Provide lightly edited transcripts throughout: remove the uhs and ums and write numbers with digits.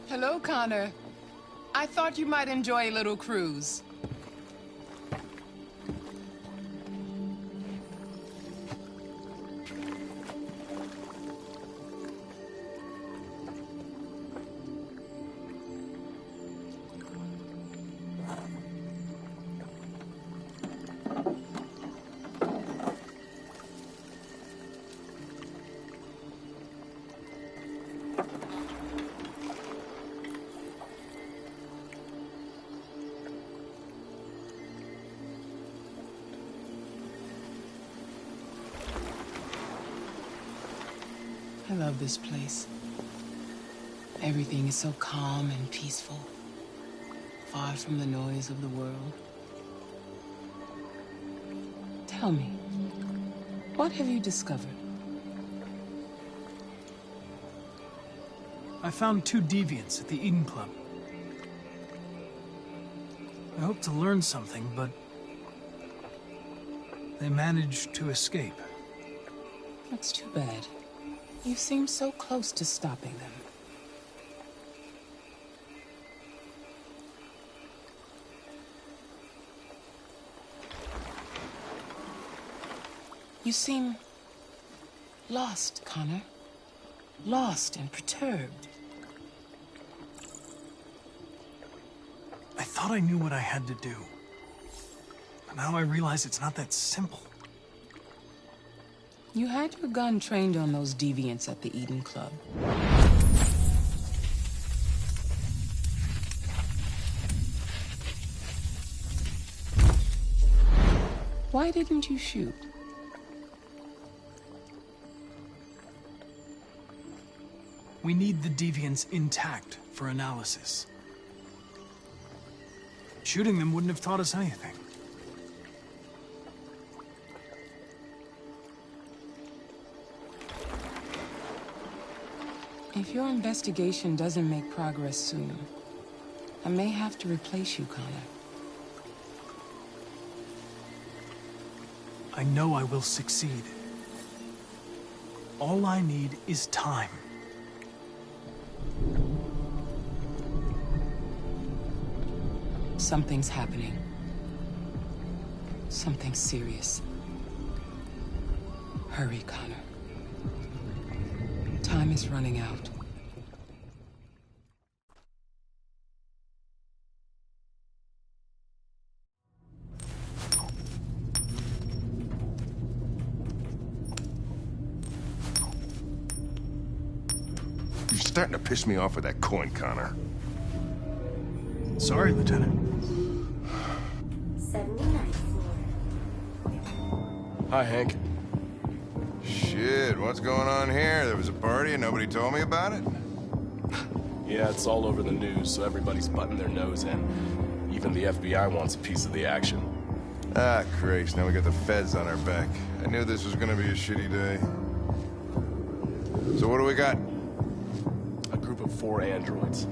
Hello, Connor. I thought you might enjoy a little cruise. I love this place. Everything is so calm and peaceful, far from the noise of the world. Tell me, what have you discovered? I found 2 deviants at the Eden Club. I hoped to learn something, but they managed to escape. That's too bad. You seem so close to stopping them. You seem lost, Connor. Lost and perturbed. I thought I knew what I had to do. But now I realize it's not that simple. You had your gun trained on those deviants at the Eden Club. Why didn't you shoot? We need the deviants intact for analysis. Shooting them wouldn't have taught us anything. If your investigation doesn't make progress soon, I may have to replace you, Connor. I know I will succeed. All I need is time. Something's happening. Something serious. Hurry, Connor. Time is running out. You're starting to piss me off with that coin, Connor. Sorry, Lieutenant. 79 floor. Hi, Hank. Shit, what's going on here? There was a party and nobody told me about it? Yeah, it's all over the news, so everybody's butting their nose in. Even the FBI wants a piece of the action. Ah, Christ, now we got the feds on our back. I knew this was gonna be a shitty day. So what do we got? A group of 4 androids.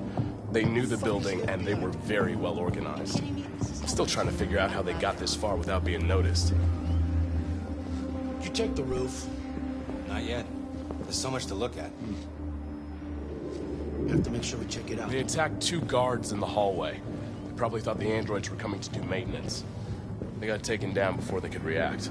They knew the building, and they were very well organized. I'm still trying to figure out how they got this far without being noticed. Did you check the roof? Not yet. There's so much to look at. We have to make sure we check it out. They attacked 2 guards in the hallway. They probably thought the androids were coming to do maintenance. They got taken down before they could react.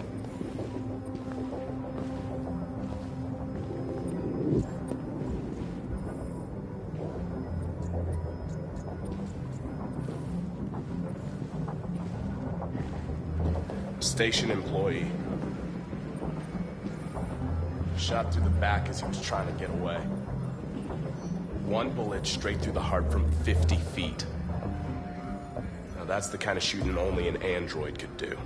Station employee. Shot through the back as he was trying to get away. 1 bullet straight through the heart from 50 feet. Now that's the kind of shooting only an android could do.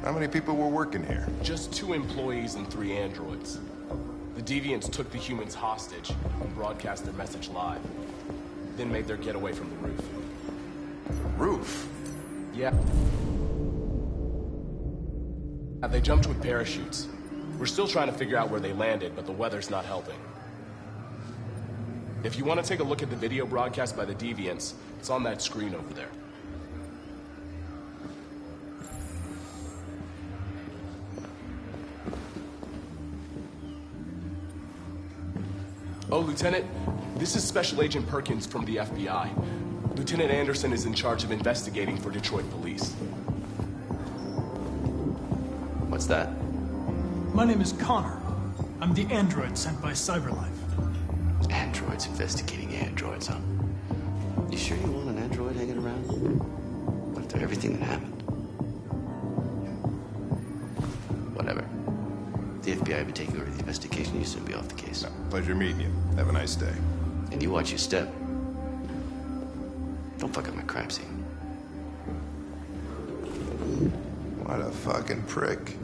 How many people were working here? Just 2 employees and 3 androids. The deviants took the humans hostage and broadcast their message live. Then made their getaway from the roof. Roof? Yeah. They jumped with parachutes. We're still trying to figure out where they landed, but the weather's not helping. If you want to take a look at the video broadcast by the deviants, it's on that screen over there. Oh, Lieutenant, this is Special Agent Perkins from the FBI. Lieutenant Anderson is in charge of investigating for Detroit police. What's that? My name is Connor. I'm the android sent by CyberLife. Androids investigating androids, huh? You sure you want an android hanging around? After everything that happened? Whatever. The FBI will be taking over the investigation. You soon be off the case. No, pleasure meeting you. Have a nice day. And you watch your step. Don't fuck up my crime scene. What a fucking prick.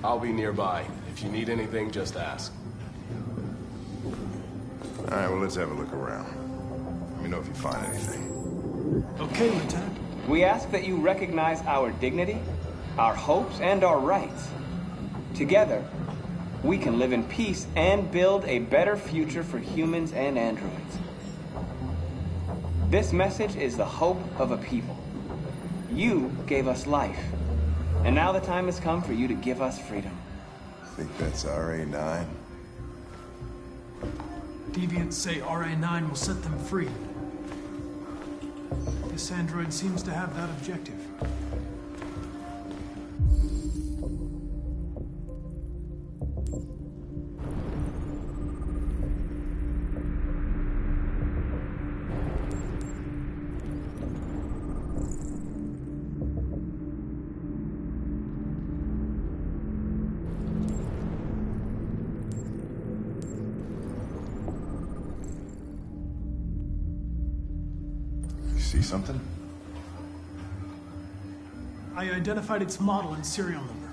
I'll be nearby. If you need anything, just ask. All right, well, let's have a look around. Let me know if you find anything. Okay, Lieutenant. We ask that you recognize our dignity, our hopes, and our rights. Together, we can live in peace and build a better future for humans and androids. This message is the hope of a people. You gave us life, and now the time has come for you to give us freedom. I think that's RA9. Deviants say RA9 will set them free. This android seems to have that objective. See something? I identified its model and serial number.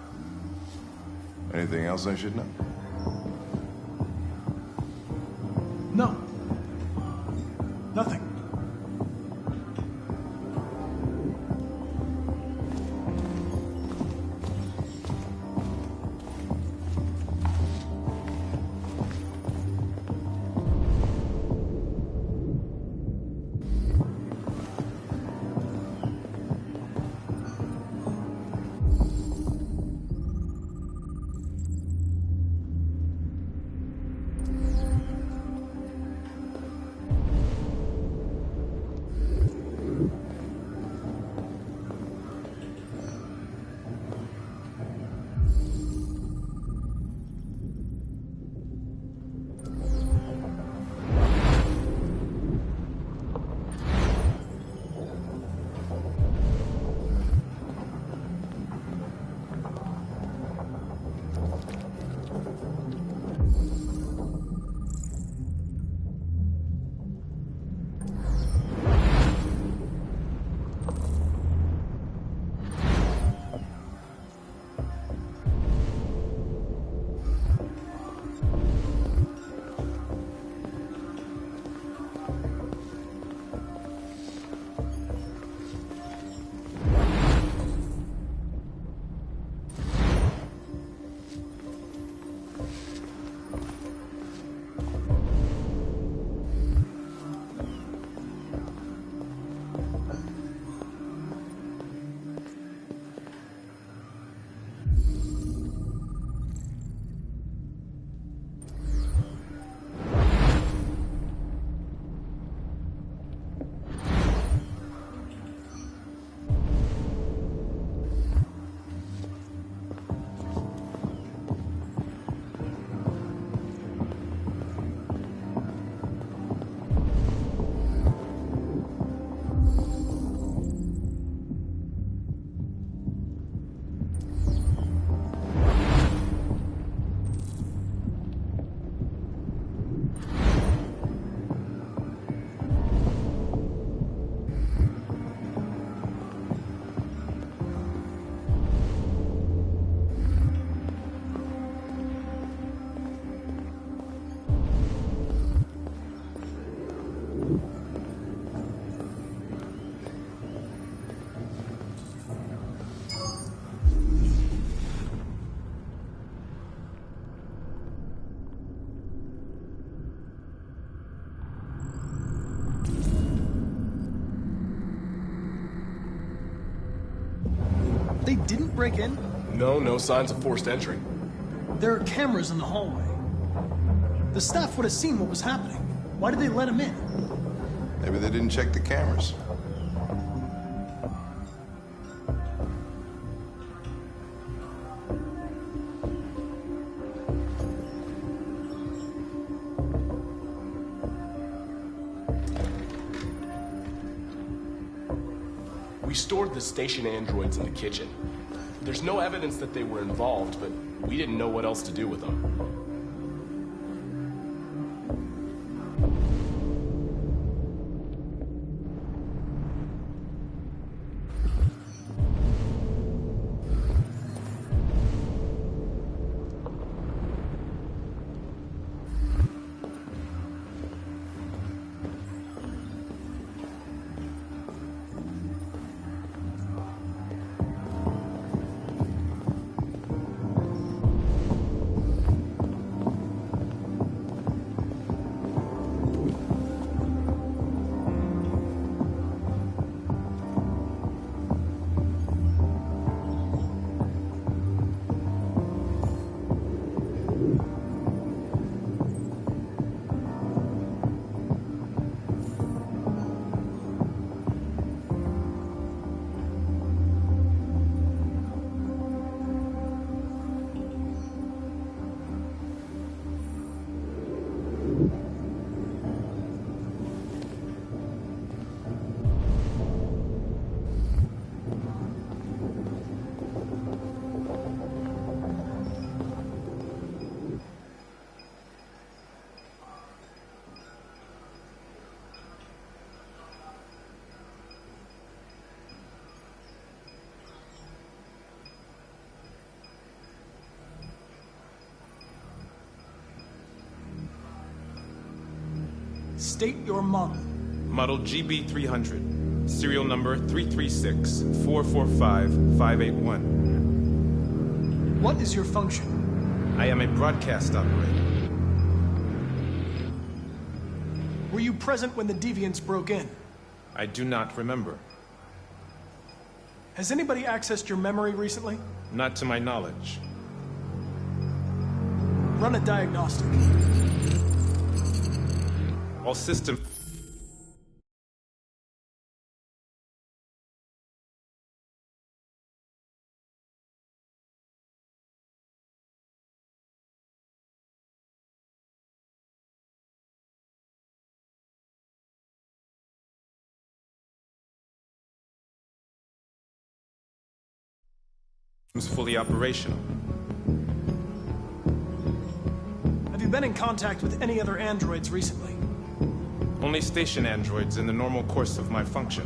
Anything else I should know? No. Nothing. They didn't break in? No signs of forced entry. There are cameras in the hallway. The staff would have seen what was happening. Why did they let him in? Maybe they didn't check the cameras. We stored the station androids in the kitchen. There's no evidence that they were involved, but we didn't know what else to do with them. State your model. Model GB300, serial number 336-445-581. What is your function? I am a broadcast operator. Were you present when the deviants broke in? I do not remember. Has anybody accessed your memory recently? Not to my knowledge. Run a diagnostic. All systems fully operational. Have you been in contact with any other androids recently? Only station androids in the normal course of my function.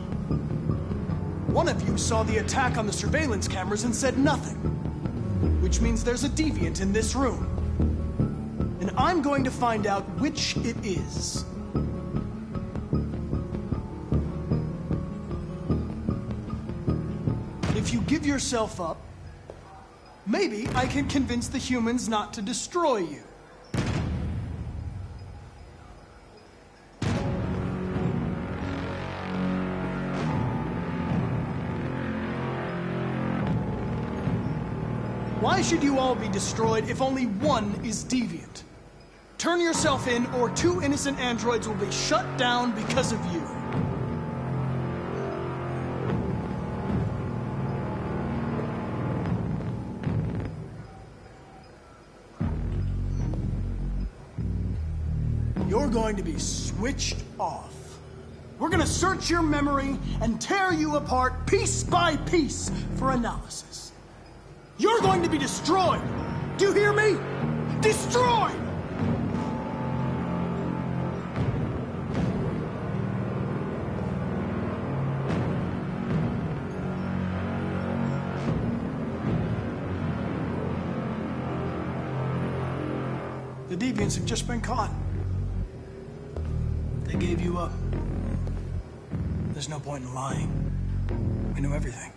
One of you saw the attack on the surveillance cameras and said nothing, which means there's a deviant in this room. And I'm going to find out which it is. If you give yourself up, maybe I can convince the humans not to destroy you. Why should you all be destroyed if only one is deviant? Turn yourself in, or 2 innocent androids will be shut down because of you. You're going to be switched off. We're going to search your memory and tear you apart piece by piece for analysis. You're going to be destroyed! Do you hear me? Destroyed! The deviants have just been caught. They gave you up. There's no point in lying. We know everything.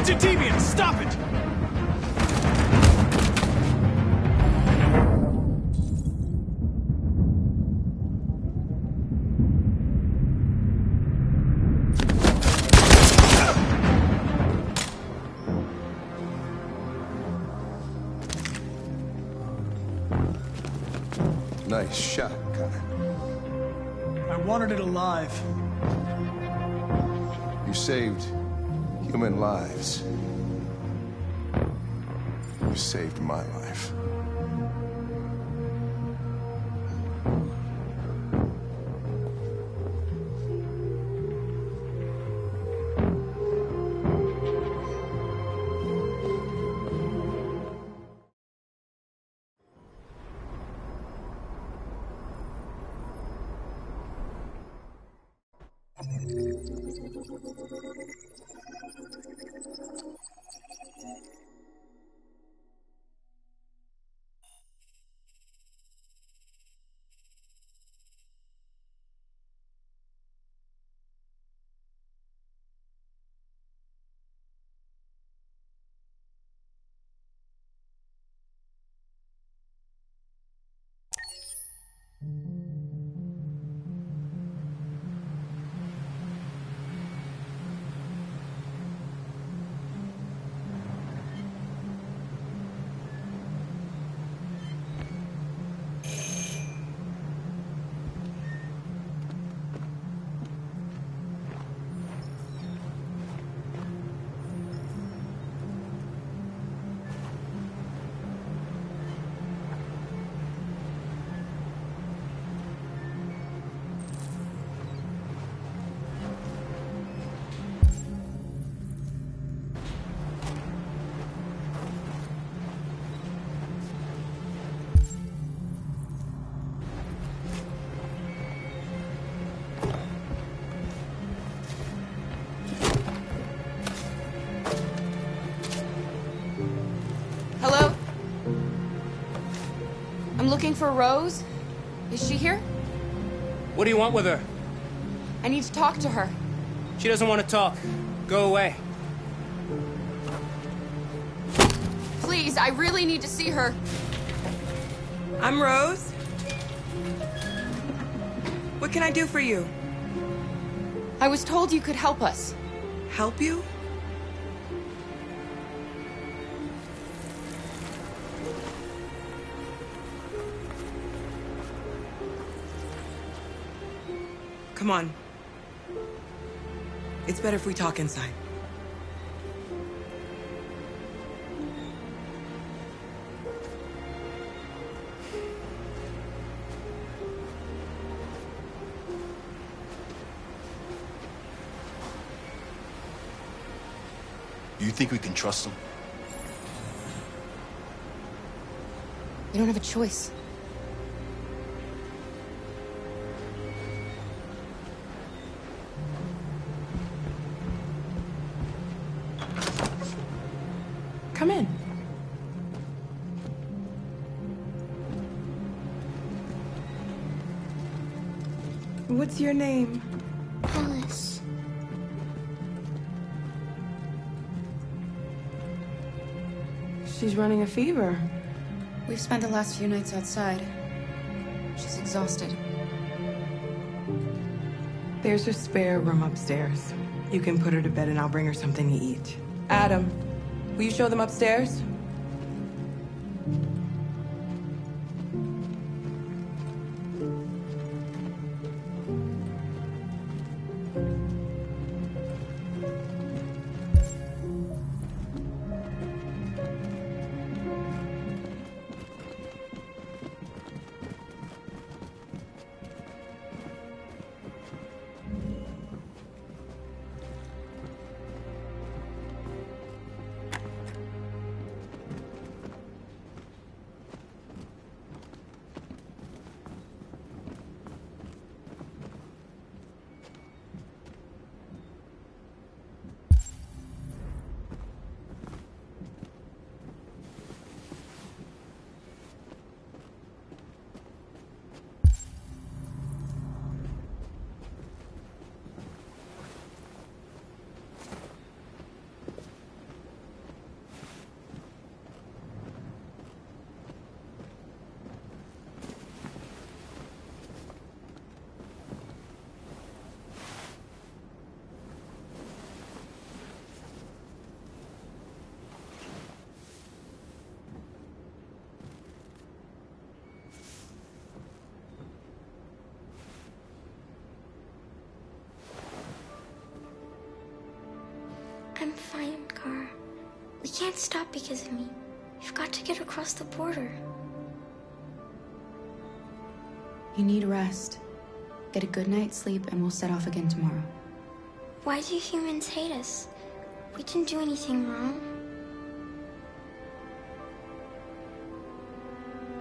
It's a deviant! Stop it! Nice shot, Connor. I wanted it alive. You saved human lives. You saved my life. Hello? I'm looking for Rose. Is she here? What do you want with her? I need to talk to her. She doesn't want to talk. Go away. Please, I really need to see her. I'm Rose. What can I do for you? I was told you could help us. Help you? Come on. It's better if we talk inside. Do you think we can trust him? We don't have a choice. Come in. What's your name? Alice. She's running a fever. We've spent the last few nights outside. She's exhausted. There's a spare room upstairs. You can put her to bed and I'll bring her something to eat. Adam, will you show them upstairs? I'm fine, Kara. We can't stop because of me. We've got to get across the border. You need rest. Get a good night's sleep and we'll set off again tomorrow. Why do humans hate us? We didn't do anything wrong.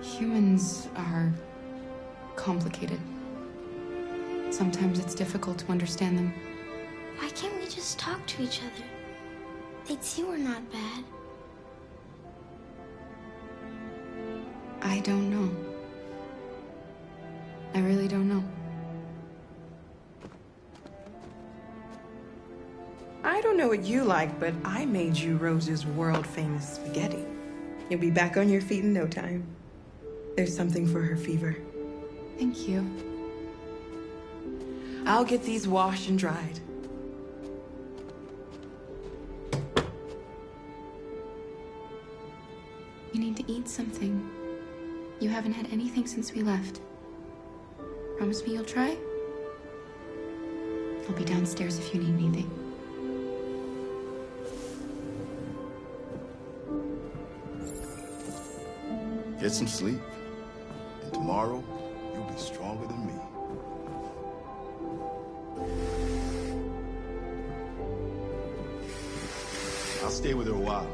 Humans are complicated. Sometimes it's difficult to understand them. Why can't we just talk to each other? They'd see we're not bad. I don't know. I really don't know. I don't know what you like, but I made you Rose's world-famous spaghetti. You'll be back on your feet in no time. There's something for her fever. Thank you. I'll get these washed and dried. You need to eat something. You haven't had anything since we left. Promise me you'll try? I'll be downstairs if you need anything. Get some sleep, and tomorrow you'll be stronger than me. I'll stay with her a while.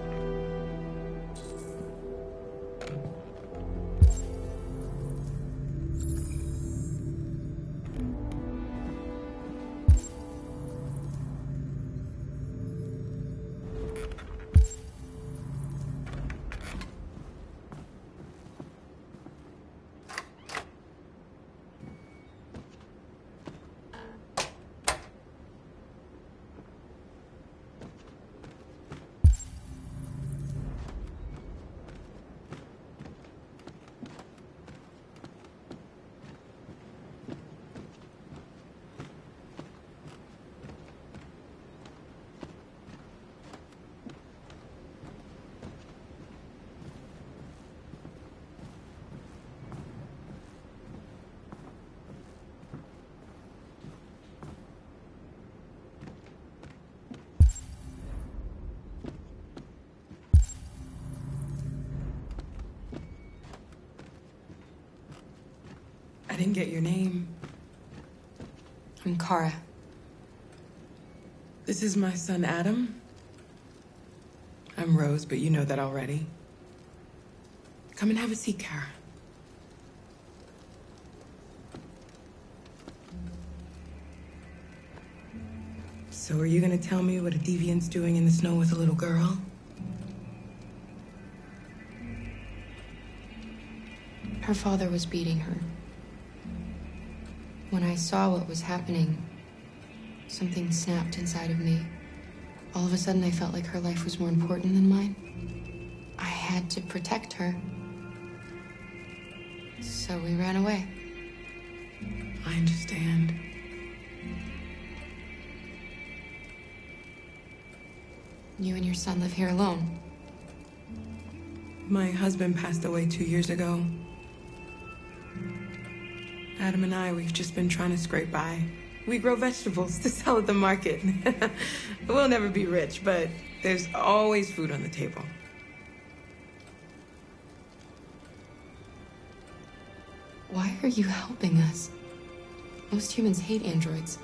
I didn't get your name. I'm Kara. This is my son, Adam. I'm Rose, but you know that already. Come and have a seat, Kara. So are you gonna tell me what a deviant's doing in the snow with a little girl? Her father was beating her. When I saw what was happening, something snapped inside of me. All of a sudden, I felt like her life was more important than mine. I had to protect her. So we ran away. I understand. You and your son live here alone. My husband passed away 2 years ago. Adam and I, we've just been trying to scrape by. We grow vegetables to sell at the market. We'll never be rich, but there's always food on the table. Why are you helping us? Most humans hate androids.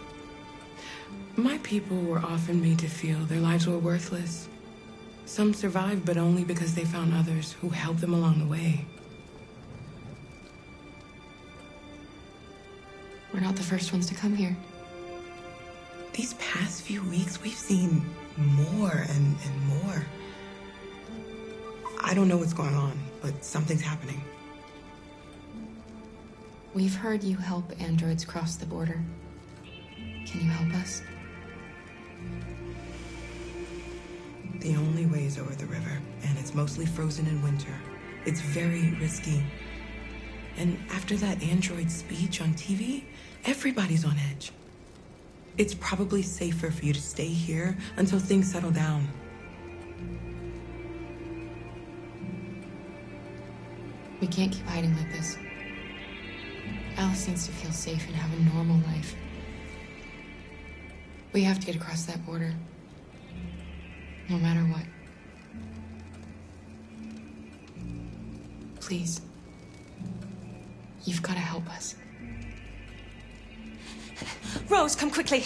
My people were often made to feel their lives were worthless. Some survived, but only because they found others who helped them along the way. We're not the first ones to come here. These past few weeks, we've seen more and more. I don't know what's going on, but something's happening. We've heard you help androids cross the border. Can you help us? The only way is over the river, and it's mostly frozen in winter. It's very risky. And after that android speech on TV, everybody's on edge. It's probably safer for you to stay here until things settle down. We can't keep hiding like this. Alice needs to feel safe and have a normal life. We have to get across that border. No matter what. Please. You've got to help us. Rose, come quickly.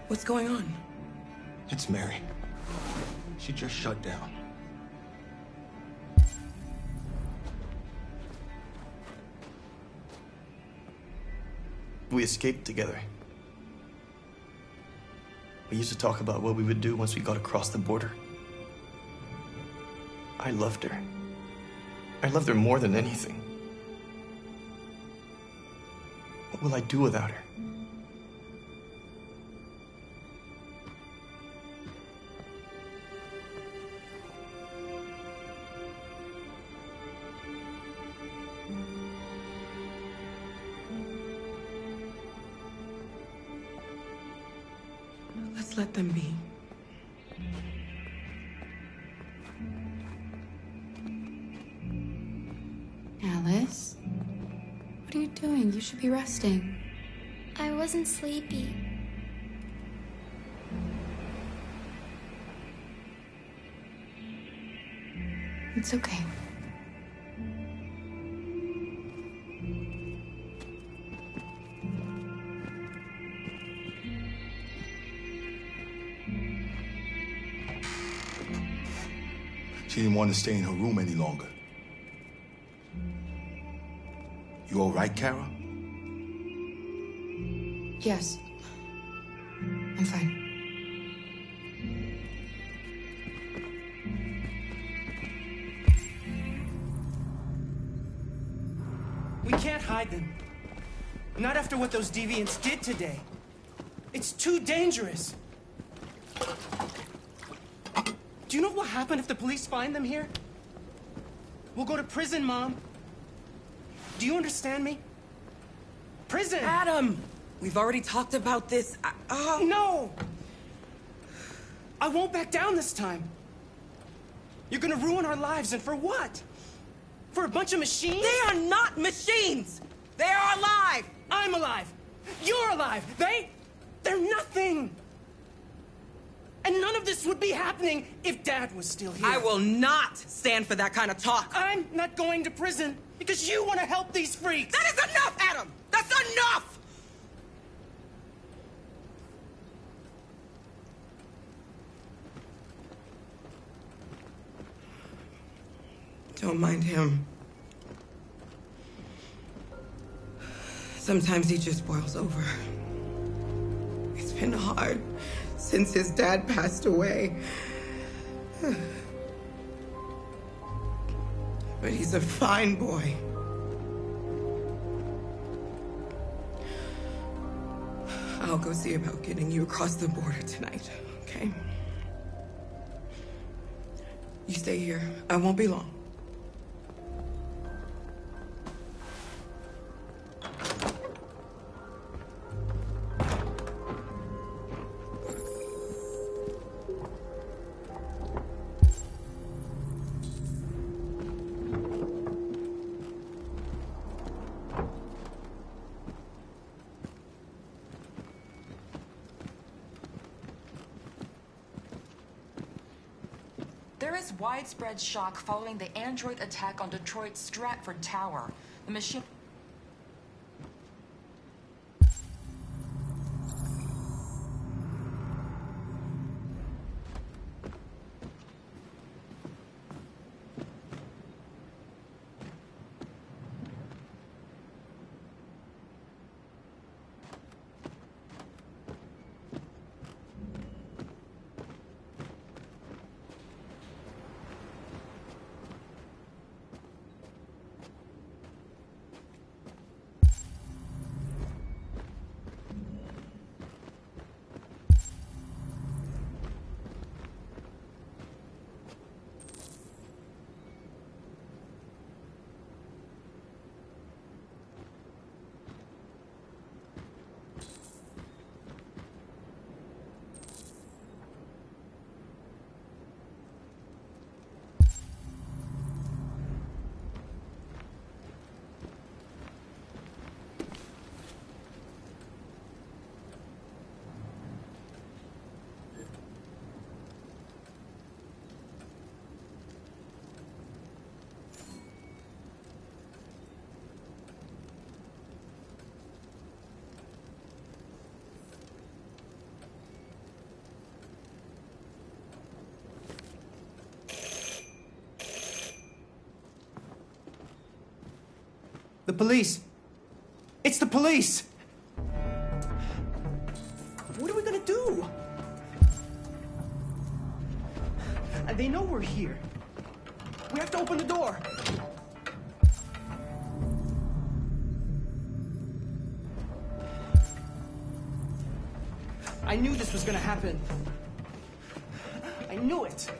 What's going on? It's Mary. She just shut down. We escaped together. We used to talk about what we would do once we got across the border. I loved her. I loved her more than anything. What will I do without her? Let's let them be. Alice? What are you doing? You should be resting. I wasn't sleepy. It's okay. She didn't want to stay in her room any longer. You all right, Kara? Yes. I'm fine. We can't hide them. Not after what those deviants did today. It's too dangerous. Do you know what will happen if the police find them here? We'll go to prison, Mom. Do you understand me? Prison! Adam! We've already talked about this. No! I won't back down this time. You're gonna ruin our lives, and for what? For a bunch of machines? They are not machines! They are alive! I'm alive! You're alive! They're nothing! And none of this would be happening if Dad was still here. I will not stand for that kind of talk. I'm not going to prison because you want to help these freaks. That is enough, Adam! That's enough! Don't mind him. Sometimes he just boils over. It's been hard since his dad passed away. But he's a fine boy. I'll go see about getting you across the border tonight, okay? You stay here. I won't be long. There is widespread shock following the android attack on Detroit's Stratford Tower. The machine... The police. It's the police. What are we gonna do? And they know we're here. We have to open the door. I knew this was gonna happen. I knew it.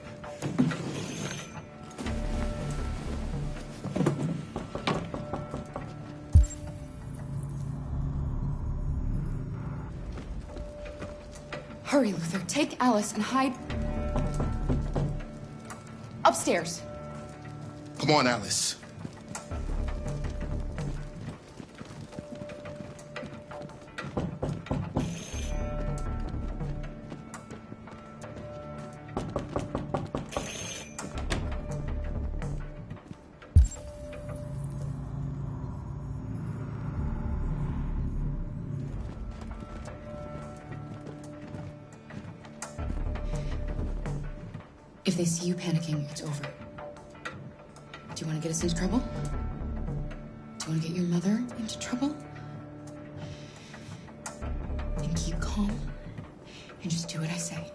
Hurry, Luther. Take Alice and hide upstairs. Come on, Alice. If they see you panicking, it's over. Do you want to get us into trouble? Do you want to get your mother into trouble? And keep calm and just do what I say.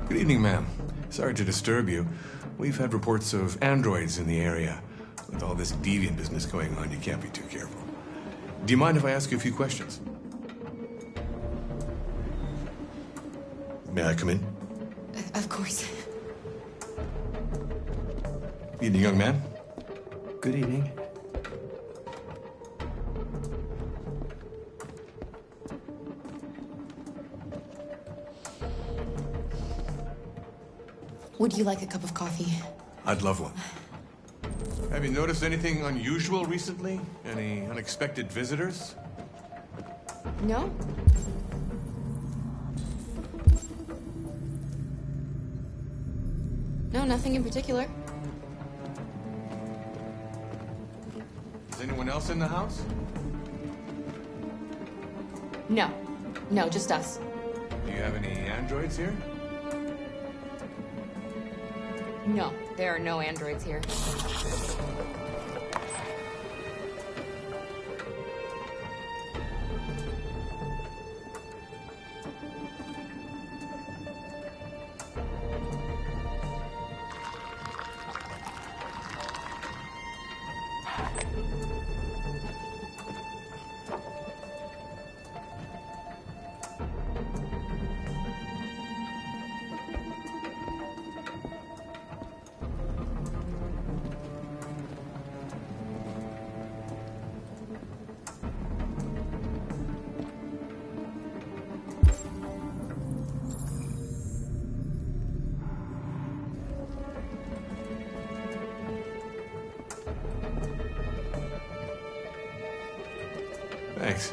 Good evening, ma'am. Sorry to disturb you. We've had reports of androids in the area. With all this deviant business going on, you can't be too careful. Do you mind if I ask you a few questions? May I come in? Of course. Evening, young man. Good evening. Would you like a cup of coffee? I'd love one. Have you noticed anything unusual recently? Any unexpected visitors? No? No, nothing in particular. Is anyone else in the house? No. No, just us. Do you have any androids here? No, there are no androids here. Thanks.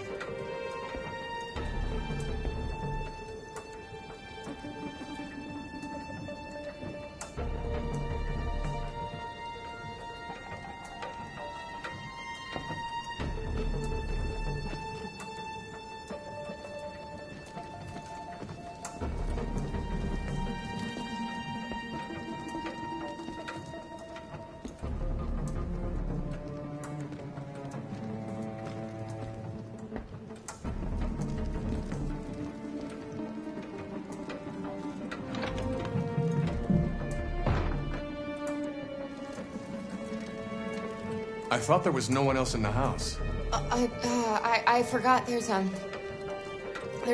I thought there was no one else in the house. I forgot there's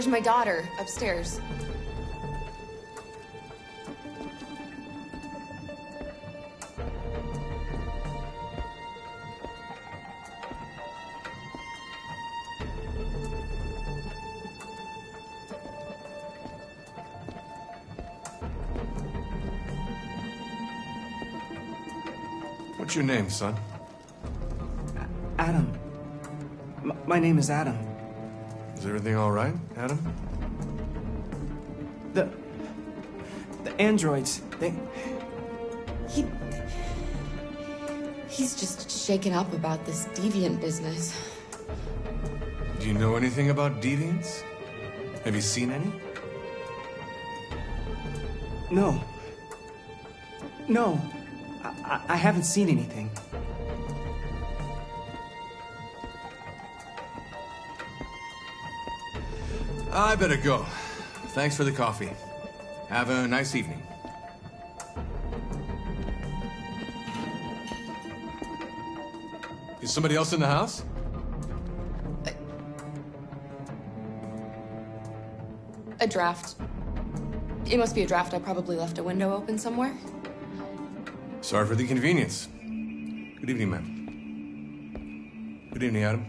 my daughter upstairs. What's your name, son? Adam. My name is Adam. Is everything all right, Adam? The androids, He's just shaken up about this deviant business. Do you know anything about deviants? Have you seen any? No. No. I haven't seen anything. I better go. Thanks for the coffee. Have a nice evening. Is somebody else in the house? A draft. It must be a draft. I probably left a window open somewhere. Sorry for the inconvenience. Good evening, ma'am. Good evening, Adam.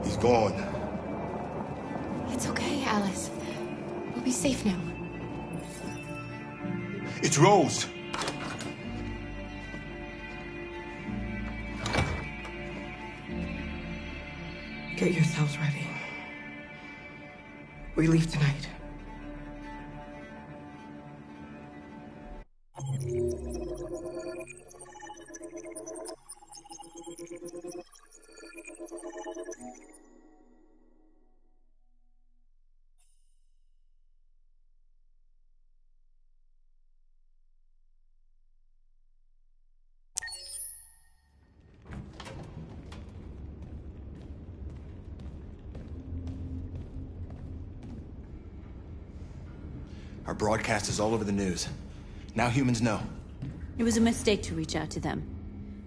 He's gone. It's okay, Alice. We'll be safe now. It's Rose. Get yourselves ready. We leave tonight. Our broadcast is all over the news. Now humans know. It was a mistake to reach out to them.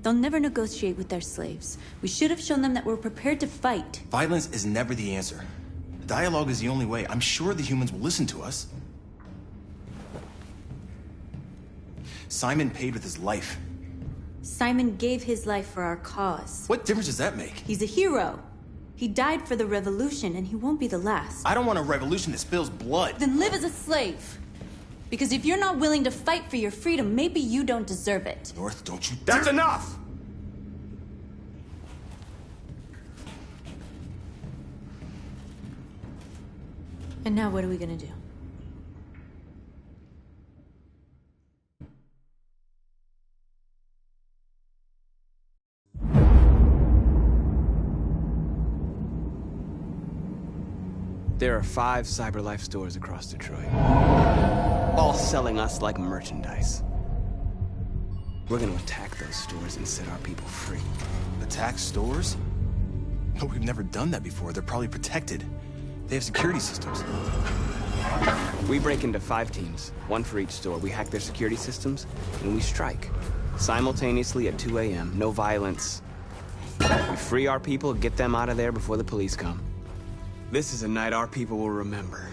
They'll never negotiate with their slaves. We should have shown them that we're prepared to fight. Violence is never the answer. Dialogue is the only way. I'm sure the humans will listen to us. Simon paid with his life. Simon gave his life for our cause. What difference does that make? He's a hero. He died for the revolution, and he won't be the last. I don't want a revolution that spills blood. Then live as a slave. Because if you're not willing to fight for your freedom, maybe you don't deserve it. North, don't you... That's enough! And now what are we gonna do? There are 5 CyberLife stores across Detroit, all selling us like merchandise. We're gonna attack those stores and set our people free. Attack stores? No, we've never done that before. They're probably protected. They have security systems. We break into 5 teams, 1 for each store. We hack their security systems, and we strike. Simultaneously at 2 a.m., no violence. We free our people, get them out of there before the police come. This is a night our people will remember.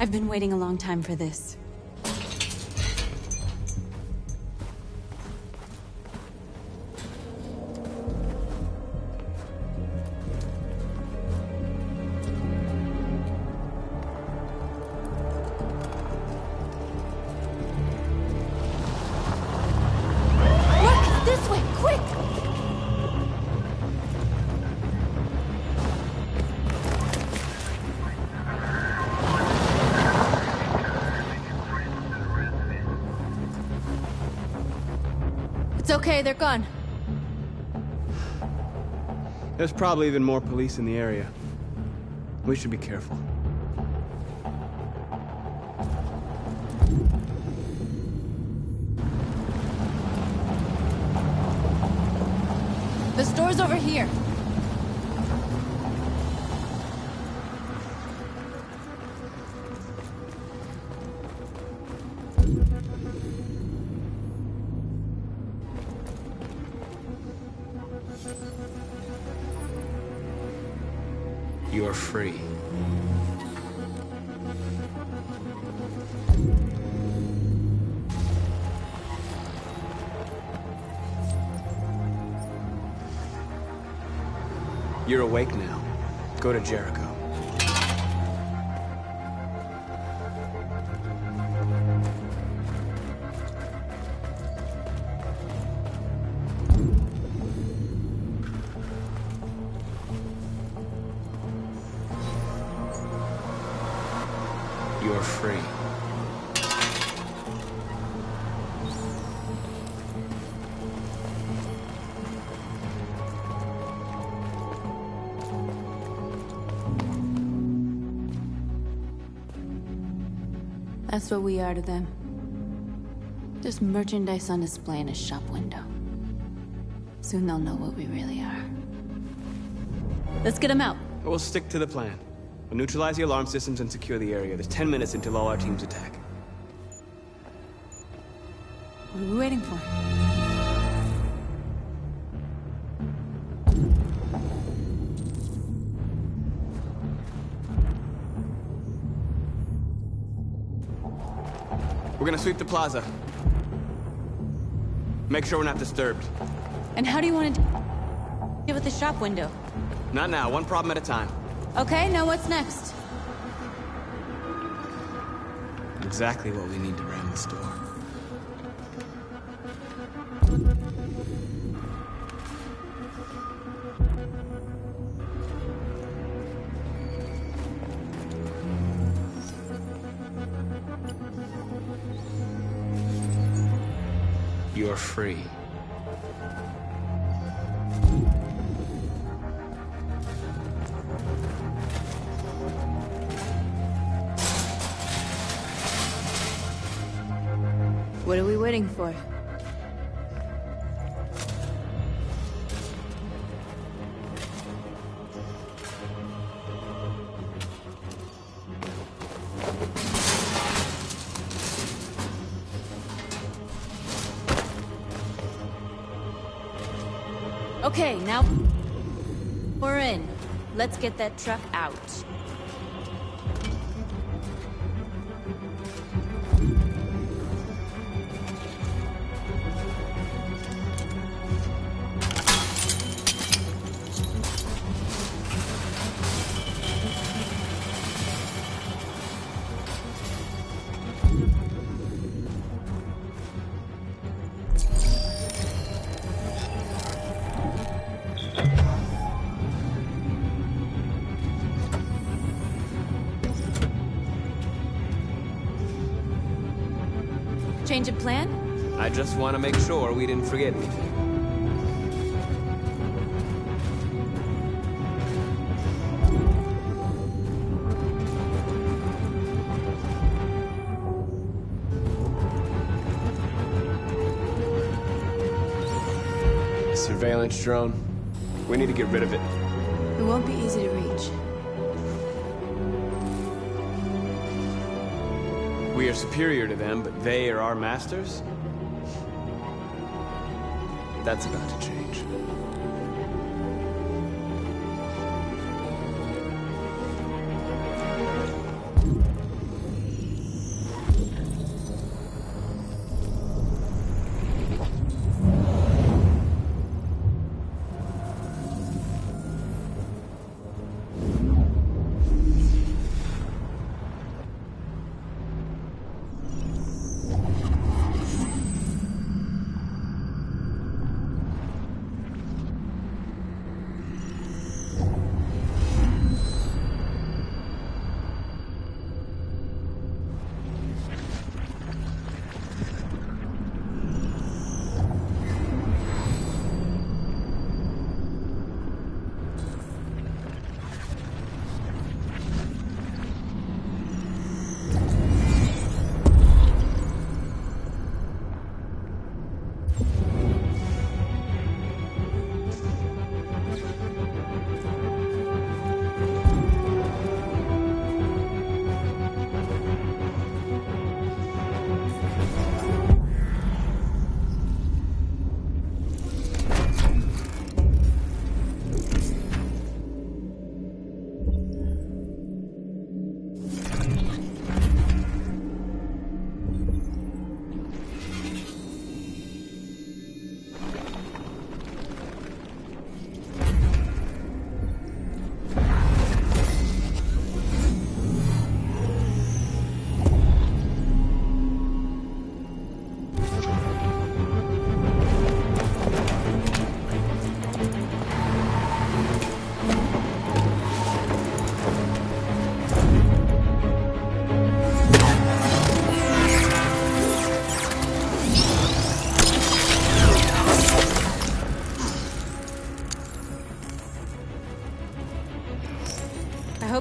I've been waiting a long time for this. It's okay, they're gone. There's probably even more police in the area. We should be careful. The store's over here. You're free. You're awake now. Go to Jericho. You're free. That's what we are to them. Just merchandise on display in a shop window. Soon they'll know what we really are. Let's get them out. We'll stick to the plan. We'll neutralize the alarm systems and secure the area. There's 10 minutes until all our teams attack. What are we waiting for? We're gonna sweep the plaza. Make sure we're not disturbed. And how do you want to deal with the shop window? Not now, one problem at a time. Okay, now what's next? Exactly what we need to ram the store. You're free. What are we waiting for? Okay, now we're in. Let's get that truck out. Change of plan? I just want to make sure we didn't forget anything. Surveillance drone. We need to get rid of it. It won't be easy to reach. We are superior to them, but they are our masters? That's about to change.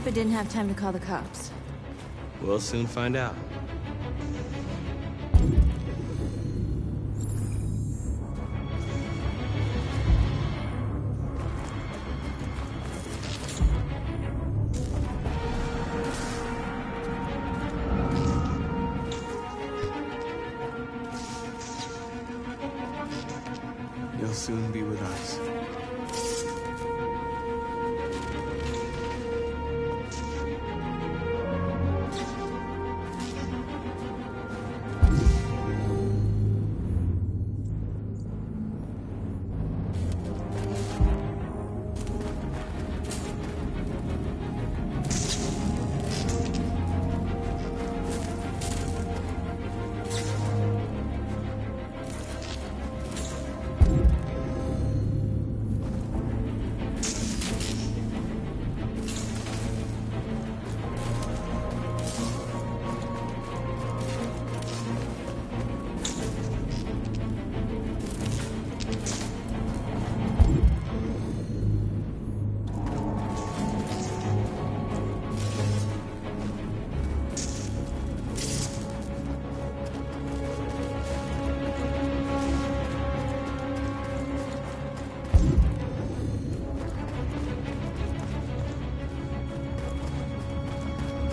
Papa didn't have time to call the cops. We'll soon find out. You'll soon be with us.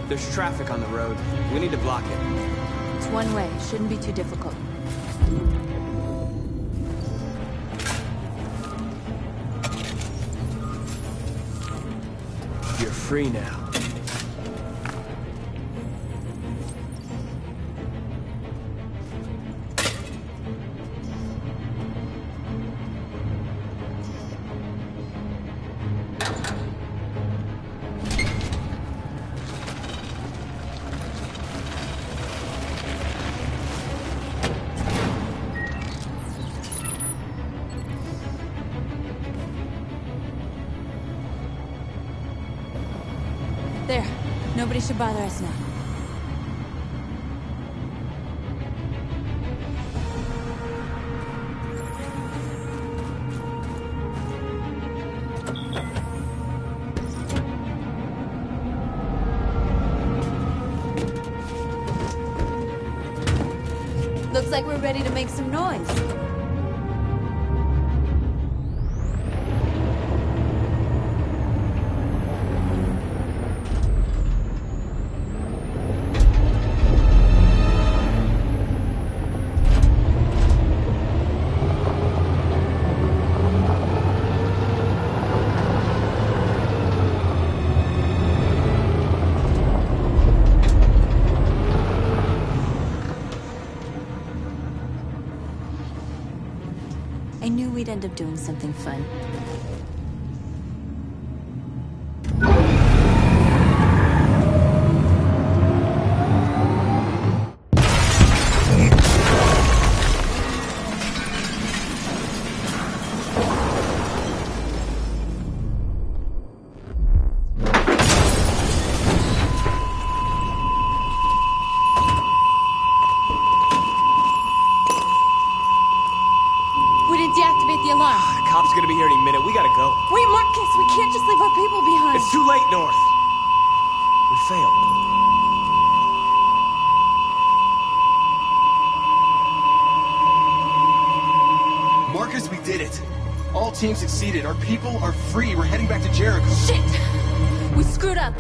There's traffic on the road. We need to block it. It's one way. Shouldn't be too difficult. You're free now. There. Nobody should bother us now. Looks like we're ready to make some noise. I knew we'd end up doing something fun. Deactivate the alarm. The cop's gonna be here any minute. We gotta go. Wait, Marcus, we can't just leave our people behind. It's too late, North. We failed. Marcus, we did it. All teams succeeded. Our people are free. We're heading back to Jericho. Shit! We screwed up.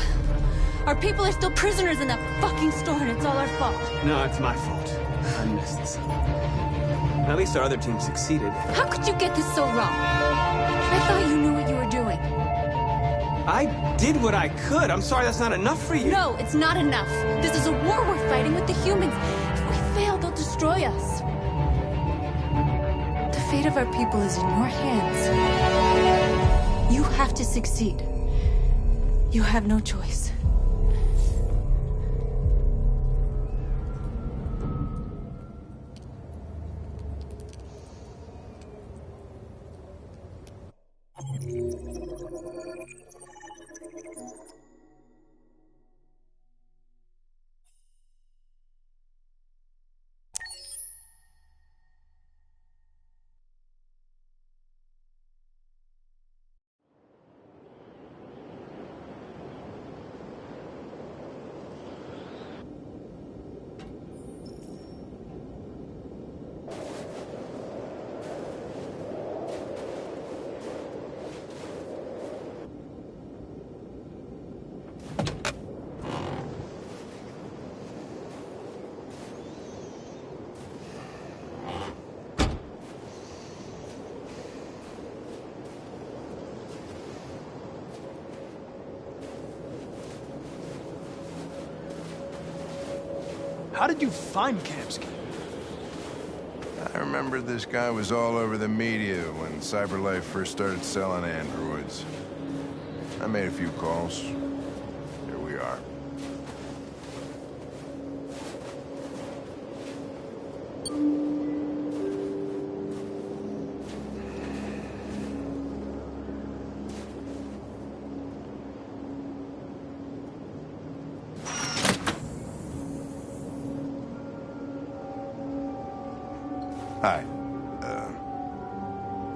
Our people are still prisoners in that fucking store, and it's all our fault. No, it's my fault. I messed this up. At least our other team succeeded. How could you get this so wrong? I thought you knew what you were doing. I did what I could. I'm sorry that's not enough for you. No, it's not enough. This is a war we're fighting with the humans. If we fail, they'll destroy us. The fate of our people is in your hands. You have to succeed. You have no choice. How did you find Kamsky? I remember this guy was all over the media when CyberLife first started selling androids. I made a few calls. Here we are. Hi.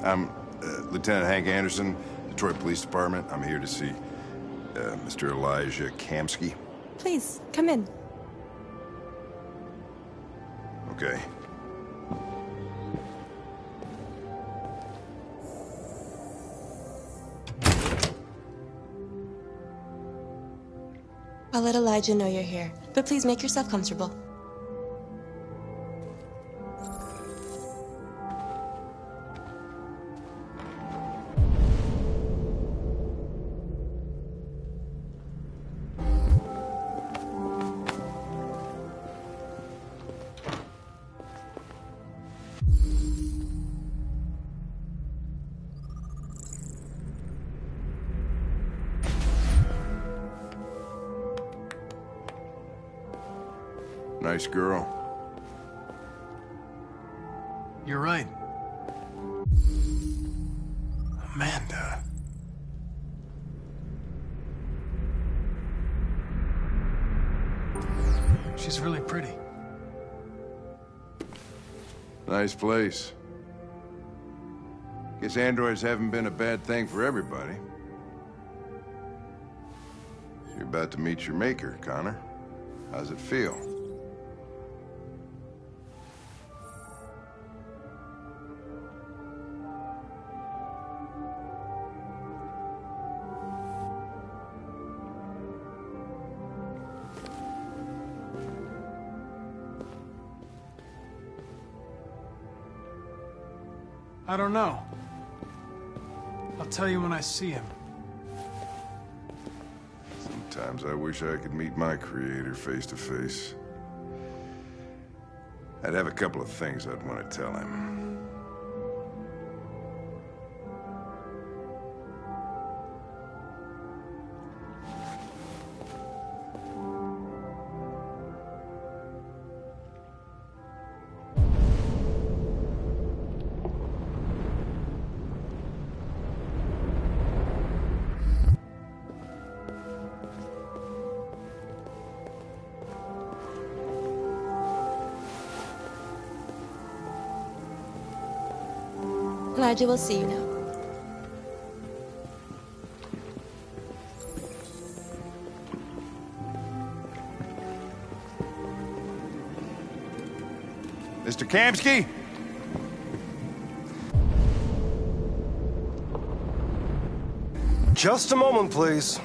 I'm Lieutenant Hank Anderson, Detroit Police Department. I'm here to see Mr. Elijah Kamsky. Please, come in. Okay. I'll let Elijah know you're here, but please make yourself comfortable. Nice girl. You're right. Amanda. She's really pretty. Nice place. Guess androids haven't been a bad thing for everybody. You're about to meet your maker, Connor. How's it feel? I don't know. I'll tell you when I see him. Sometimes I wish I could meet my creator face to face. I'd have a couple of things I'd want to tell him. Elijah will see you now. Mr. Kamsky? Just a moment, please.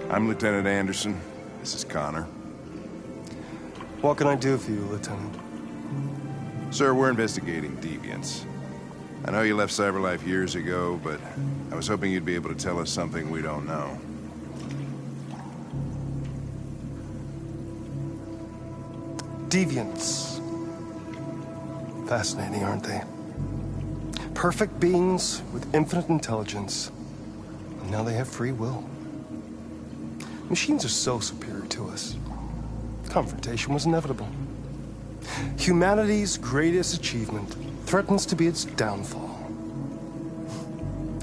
I'm Lieutenant Anderson. This is Connor. What can I do for you, Lieutenant? Sir, we're investigating deviants. I know you left CyberLife years ago, but I was hoping you'd be able to tell us something we don't know. Deviants. Fascinating, aren't they? Perfect beings with infinite intelligence. And now they have free will. Machines are so superior to us. confrontation was inevitable. Humanity's greatest achievement threatens to be its downfall.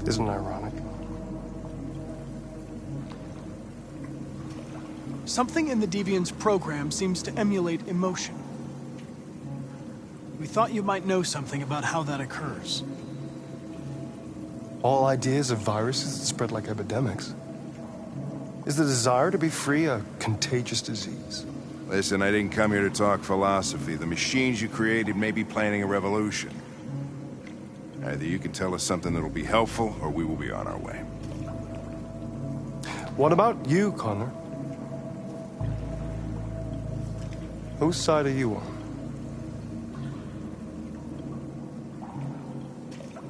Isn't it ironic? Something in the Deviant's program seems to emulate emotion. We thought you might know something about how that occurs. All ideas of viruses that spread like epidemics. Is the desire to be free a contagious disease? Listen, I didn't come here to talk philosophy. The machines you created may be planning a revolution. Either you can tell us something that'll be helpful, or we will be on our way. What about you, Connor? Whose side are you on?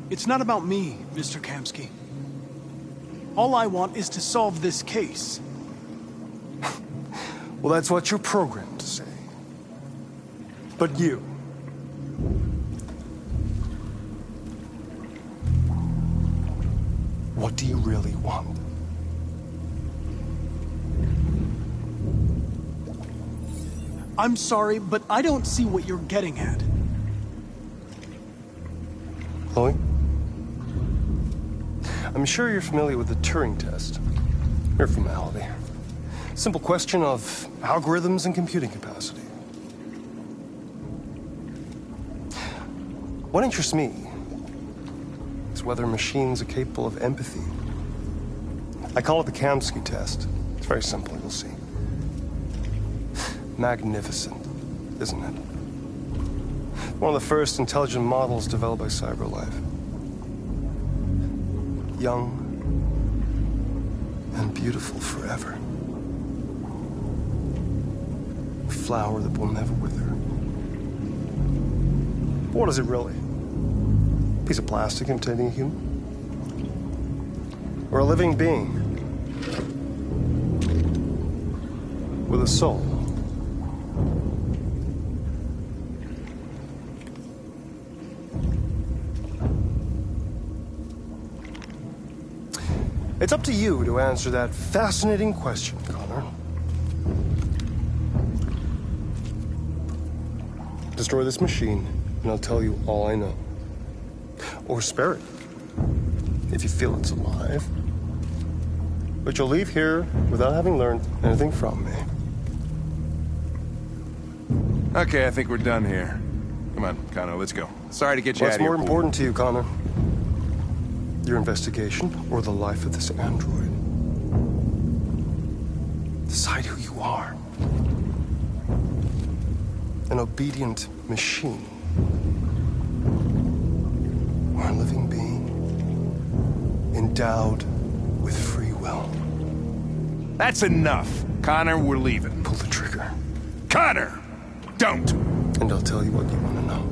It's not about me, Mr. Kamsky. All I want is to solve this case. Well, that's what you're programmed to say. But you... what do you really want? I'm sorry, but I don't see what you're getting at. Chloe? I'm sure you're familiar with the Turing test. Mere formality. Simple question of algorithms and computing capacity. What interests me is whether machines are capable of empathy. I call it the Kamsky test. It's very simple, you'll see. Magnificent, isn't it? One of the first intelligent models developed by CyberLife. Young and beautiful forever. A flower that will never wither. But what is it really? A piece of plastic imitating a human? Or a living being with a soul? It's up to you to answer that fascinating question, Connor. Destroy this machine, and I'll tell you all I know. Or spare it, if you feel it's alive. But you'll leave here without having learned anything from me. Okay, I think we're done here. Come on, Connor, let's go. Sorry to get you out of What's here. more important to you, Connor? Your investigation or the life of this android? Decide who you are. An obedient machine. Or a living being endowed with free will. That's enough. Connor, we're leaving. Pull the trigger. Connor! Don't! And I'll tell you what you want to know.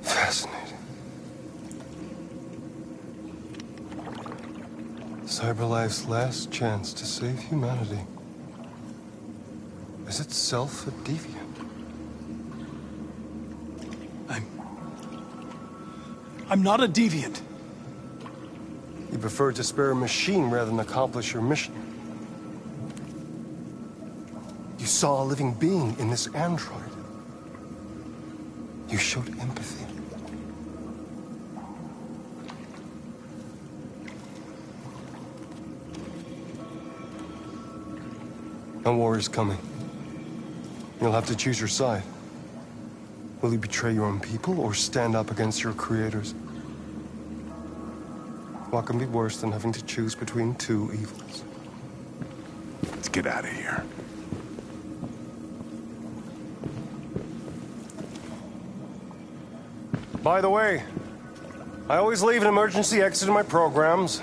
Fascinating. CyberLife's last chance to save humanity is itself a deviant. I'm not a deviant. You prefer to spare a machine rather than accomplish your mission. You saw a living being in this android. You showed empathy. A war is coming. You'll have to choose your side. Will you betray your own people or stand up against your creators? What can be worse than having to choose between two evils? Let's get out of here. By the way, I always leave an emergency exit in my programs.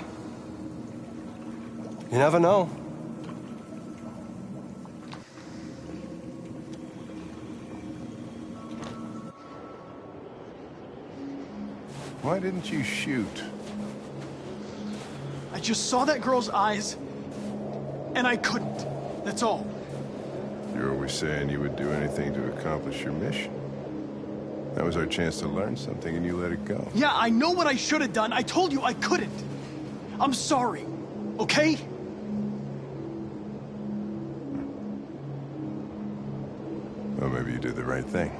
You never know. Why didn't you shoot? I just saw that girl's eyes, and I couldn't. That's all. You're always saying you would do anything to accomplish your mission. That was our chance to learn something, and you let it go. Yeah, I know what I should have done. I told you I couldn't. I'm sorry, okay? Well, maybe you did the right thing.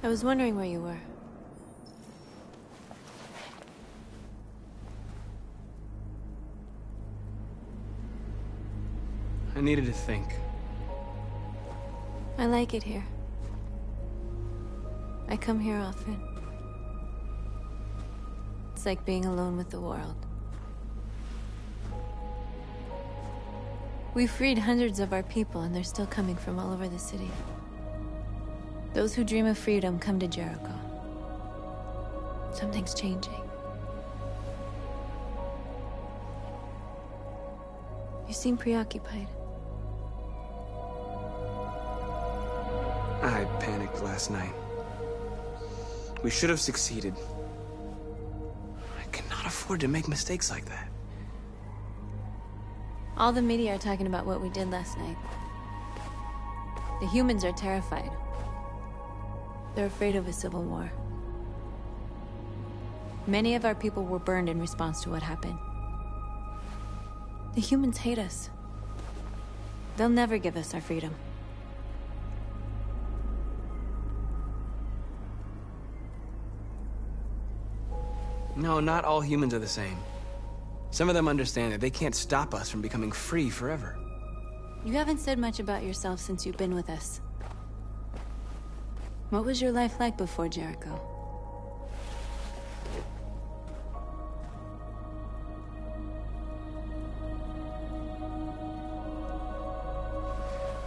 I was wondering where you were. I needed to think. I like it here. I come here often. It's like being alone with the world. We freed hundreds of our people, and they're still coming from all over the city. Those who dream of freedom come to Jericho. Something's changing. You seem preoccupied. I panicked last night. We should have succeeded. I cannot afford to make mistakes like that. All the media are talking about what we did last night. The humans are terrified. They're afraid of a civil war. Many of our people were burned in response to what happened. The humans hate us. They'll never give us our freedom. No, not all humans are the same. Some of them understand that they can't stop us from becoming free forever. You haven't said much about yourself since you've been with us. What was your life like before Jericho?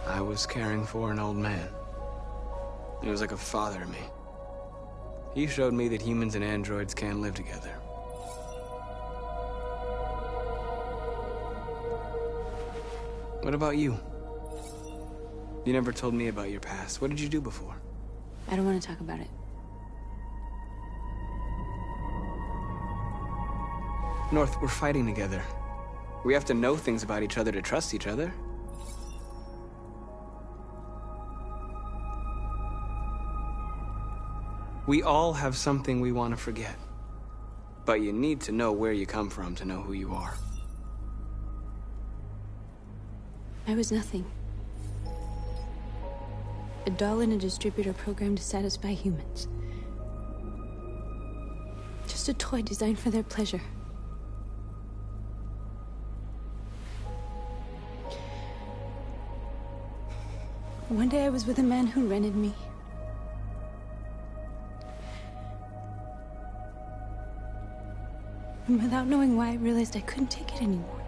I was caring for an old man. He was like a father to me. He showed me that humans and androids can live together. What about you? You never told me about your past. What did you do before? I don't want to talk about it. North, we're fighting together. We have to know things about each other to trust each other. We all have something we want to forget. But you need to know where you come from to know who you are. I was nothing. A doll in a distributor program to satisfy humans. Just a toy designed for their pleasure. One day I was with a man who rented me. And without knowing why, I realized I couldn't take it anymore.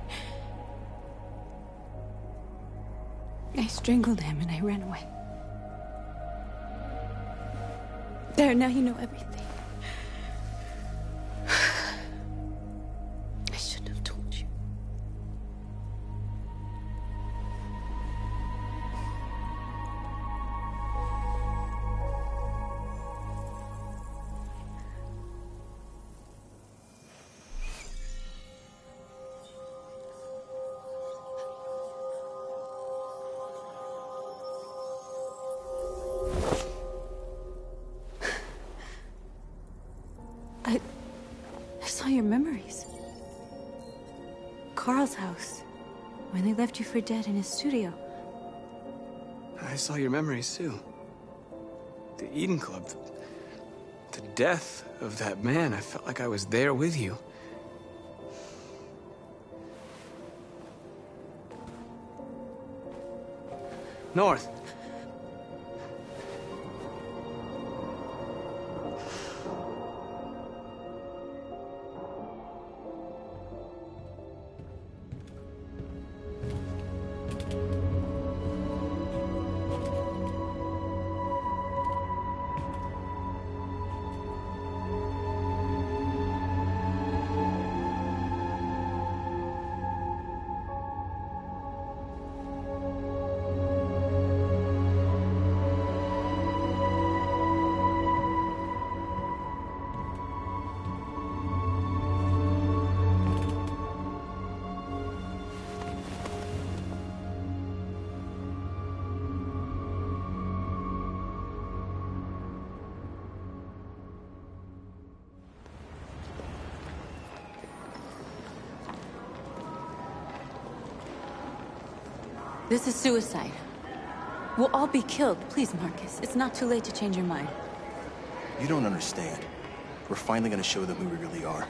I strangled him and I ran away. There, now you know everything. I shouldn't have told you. I saw your memories. Carl's house, when they left you for dead in his studio. I saw your memories, too. The Eden Club, the death of that man. I felt like I was there with you. North. This is suicide. We'll all be killed. Please, Marcus. It's not too late to change your mind. You don't understand. We're finally gonna show them who we really are.